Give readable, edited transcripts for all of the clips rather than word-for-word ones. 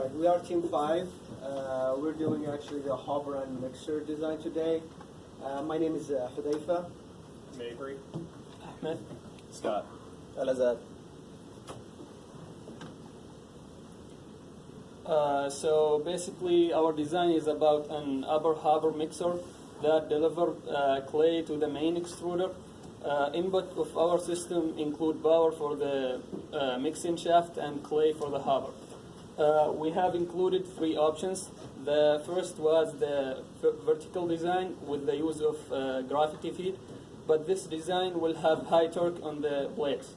Alright, we are team 5. We're doing actually the hopper and mixer design today. My name is Hudayfa. Mabry. Ahmed. Scott. Alazad. So basically our design is about an upper hopper mixer that delivers clay to the main extruder. Input of our system include power for the mixing shaft and clay for the hopper. We have included 3 options. The first was the vertical design with the use of gravity feed, but this design will have high torque on the blades.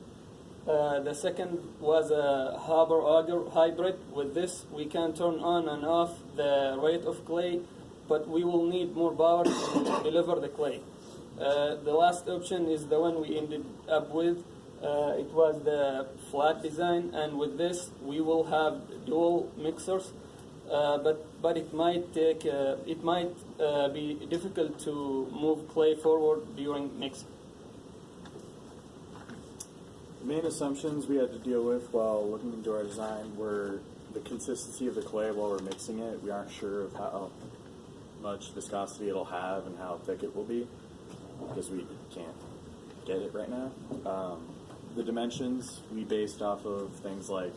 The second was a hopper auger hybrid. With this, we can turn on and off the rate of clay, but we will need more power to deliver the clay. The last option is the one we ended up with. It was the flat design, and with this we will have dual mixers, but it might be difficult to move clay forward during mixing. The main assumptions we had to deal with while looking into our design were the consistency of the clay while we're mixing it. We aren't sure of how much viscosity it'll have and how thick it will be, because we can't get it right now. The dimensions we based off of things like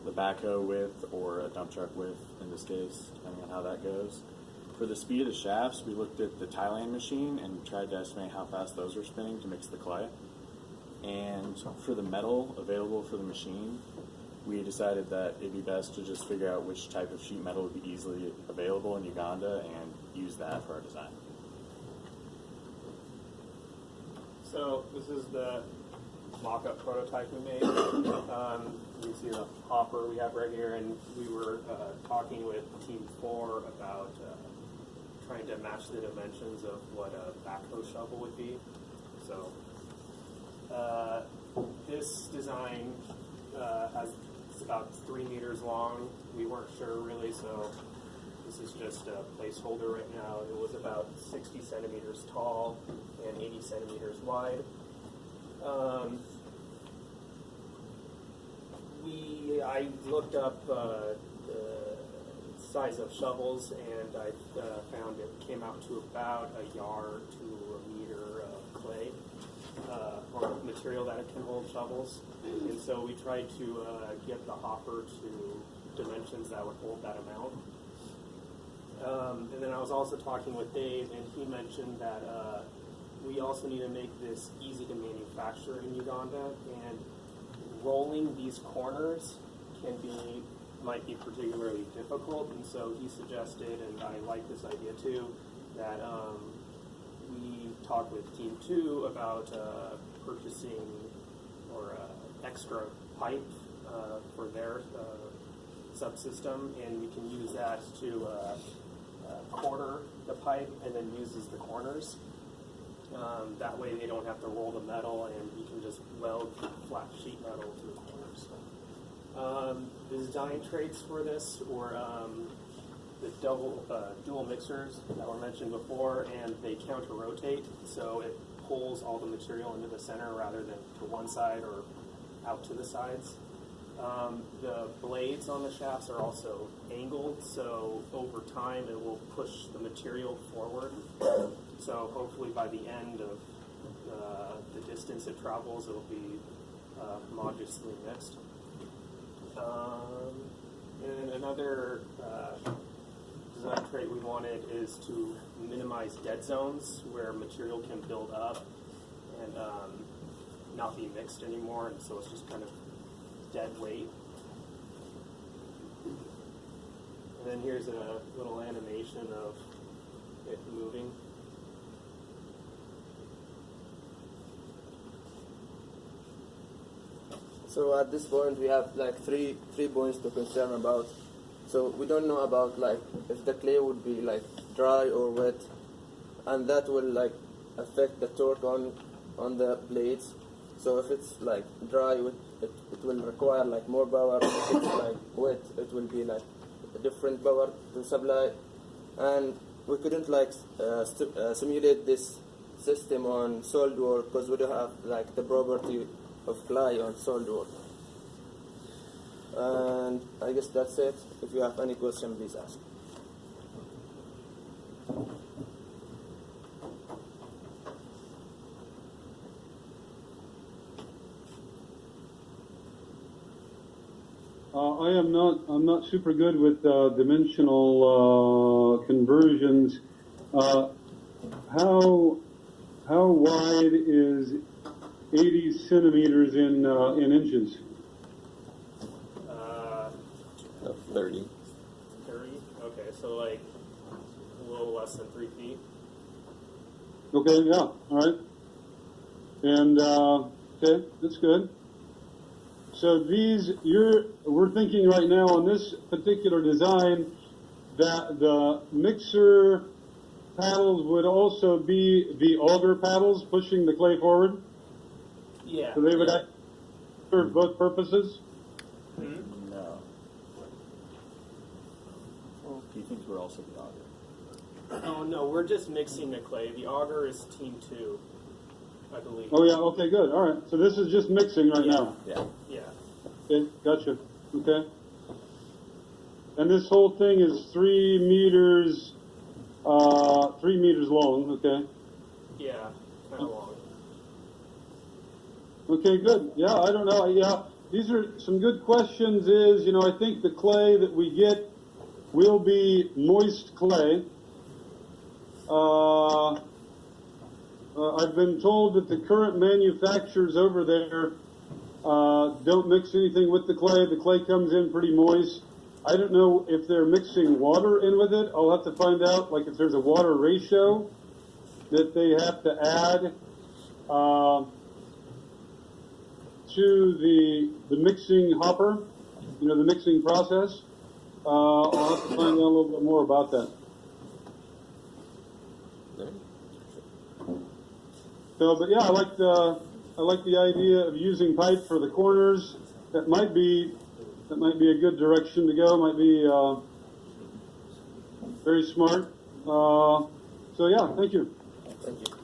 the backhoe width or a dump truck width in this case, depending on how that goes. For the speed of the shafts, we looked at the Thailand machine and tried to estimate how fast those were spinning to mix the clay. And for the metal available for the machine, we decided that it'd be best to just figure out which type of sheet metal would be easily available in Uganda and use that for our design. So this is the mock-up prototype we made. You can see the hopper we have right here, and we were talking with Team 4 about trying to match the dimensions of what a backhoe shovel would be. So this design is about 3 meters long. We weren't sure really, so this is just a placeholder right now. It was about 60 centimeters tall and 80 centimeters wide. I looked up the size of shovels, and I found it came out to about a yard to a meter of clay or material that it can hold shovels. And so we tried to get the hopper to dimensions that would hold that amount. And then I was also talking with Dave, and he mentioned that we also need to make this easy to manufacture in Uganda, and rolling these corners might be particularly difficult. And so he suggested, and I like this idea too, that we talk with Team 2 about purchasing or extra pipe for their subsystem, and we can use that to quarter the pipe and then uses the corners. That way they don't have to roll the metal, and you can just weld flat sheet metal to the corners. The design traits for this were the dual mixers that were mentioned before, and they counter-rotate, so it pulls all the material into the center rather than to one side or out to the sides. The blades on the shafts are also angled, so over time it will push the material forward. So hopefully by the end of the distance it travels, it will be homogeneously mixed. And another design trait we wanted is to minimize dead zones where material can build up and not be mixed anymore, and so it's just kind of dead weight. And then here's a little animation of it moving. So at this point we have like three points to concern about. So we don't know about like if the clay would be like dry or wet, and that will like affect the torque on the blades. So if it's like dry, it will require like more power. If it's like wet, it will be like a different power to supply. And we couldn't like simulate this system on SolidWorks because we don't have like the property of clay on SolidWorks. And I guess that's it. If you have any question, please ask. I'm not super good with dimensional conversions. How wide is 80 centimeters in inches? 30. 30? Okay, so like a little less than 3 feet. Okay, yeah, all right. And okay, that's good. So we're thinking right now on this particular design that the mixer paddles would also be the auger paddles pushing the clay forward. Yeah. So they would serve both purposes. No. He thinks we're also the auger. Oh no, we're just mixing the clay. The auger is team 2, I believe. Oh yeah, okay, good. All right. So this is just mixing right now. Yeah. Yeah. Okay, gotcha. Okay. And this whole thing is 3 meters, 3 meters long. Okay. Yeah, kind of long. Okay, good. Yeah, I don't know. Yeah, these are some good questions. I think the clay that we get will be moist clay. I've been told that the current manufacturers over there don't mix anything with the clay. The clay comes in pretty moist. I don't know if they're mixing water in with it. I'll have to find out, like if there's a water ratio that they have to add to the mixing hopper, the mixing process. I'll have to find out a little bit more about that. So, but yeah, I like the idea of using pipe for the corners. That might be a good direction to go. Might be very smart. So yeah, thank you. Thank you.